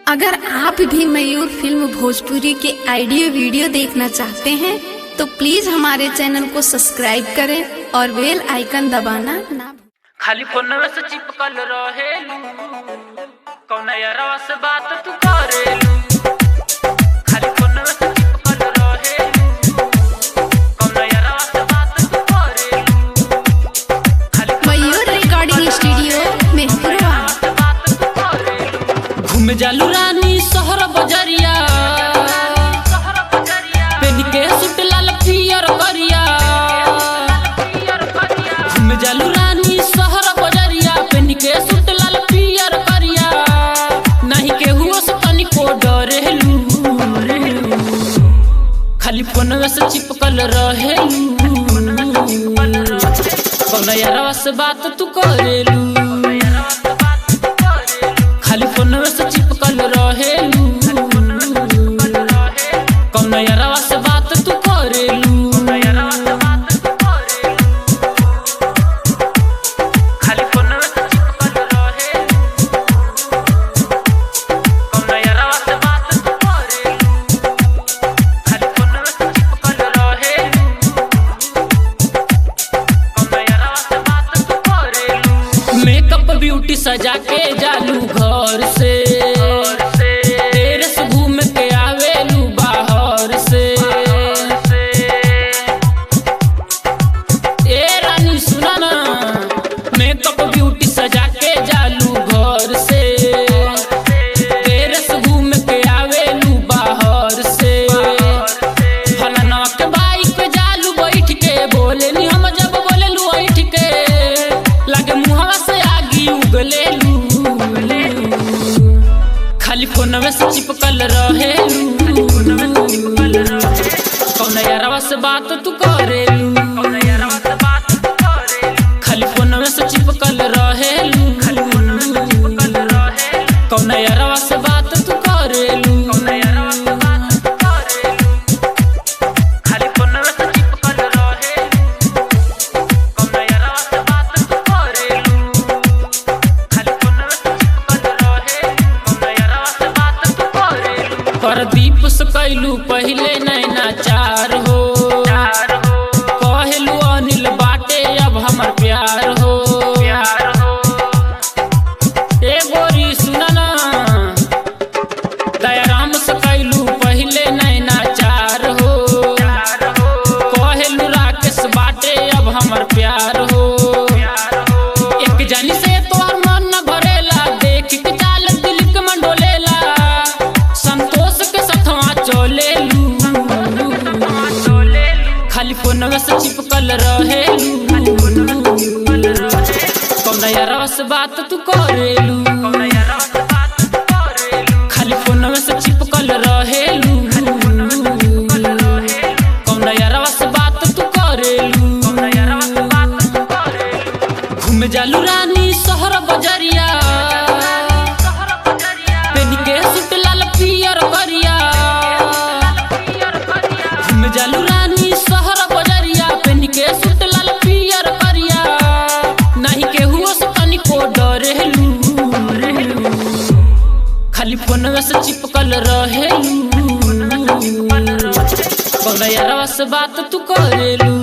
अगर आप भी मयूर फिल्म भोजपुरी के ऑडियो वीडियो देखना चाहते हैं तो प्लीज हमारे चैनल को सब्सक्राइब करें और बेल आइकन दबाना ना खाली फोनवे से चिपकल रहेलू कौन यारवा से बात तू करेलू। खाली फोनवे से चिपकल रहेलू कौन यारवा से बात तू करेलू। मयूर रिकॉर्डिंग स्टूडियो मेहपुरवा। घूम जालू रानी शहर बजरिया पेन के सूट लाल पियर करिया। घूम जालू रानी शहर बजरिया पेन के सूट लाल पियर करिया। नहीं केहू से तनिको डरेलू खाली फोनवे से चिपकल रहेलू कौन यारवा से बात तू करेलू। खाली फोनवे से चिपकल रहेलू कौन यारवा से बात तू करेलू। खाली फोनवे से चिपकल रहेलू कौन यारवा से बात तू करेलू। खाली फोनवे से चिपकल रहेलू कौन यारवा से बात तू करेलू। मेकअप ब्यूटी सजा के जालू घर से तेरे से घूम के आवेलू बाहर से। ए रानी सुना ना मेकअप ब्यूटी सजा के जालू घर से तेरे से घूम के आवेलू बाहर से। फलाना के बाइक पे जालू बैठ के बोले नी हम जब बोलेलू बैठ के लगे मुहवा से आगी उगलेलू। खाली फोनवे से चिपकल रहेलू कौन यारवा से बात तू करेलू। खाली फोनवे से चिपकल रहेलू कौन यारवा से बात तू करेलू। खाली फोनवे से चिपकल रहेलू कौन यारवा से बात तू करेलू। खाली फोनवे से चिपकल रहेलू कौन यारवा से बात तू करेलू। प्रदीप से कैलू पहले नैना चार हो कहलू अनिल बाटे अब हमर प्यार हो। ए गोरी सुना ना दयाराम से कैलू पहले नैना चार हो कहलू राकेश बाटे अब हमर प्यार हो। एक जानी से तोहर मन न भरेला देख के चाल दिल के मंडोलेला संतोष के साथवा चलेलू। खाली फोनवे से चिपकल रहेलू कौन यारवा से बात तू करेलू। खाली फोनवे से चिपकल रहेलू कौन यारवा से बात तू करेलू। घूम जालू रानी शहर बजरिया पेन के सूट लाल पियर करिया। घूम जालू रानी शहर बजरिया पेन के सूट लाल पियर करिया। नहीं केहू से तनिको डरेलू खाली फोनवे से चिपकल रहेलू कौन यारवा से बात तू करेलू।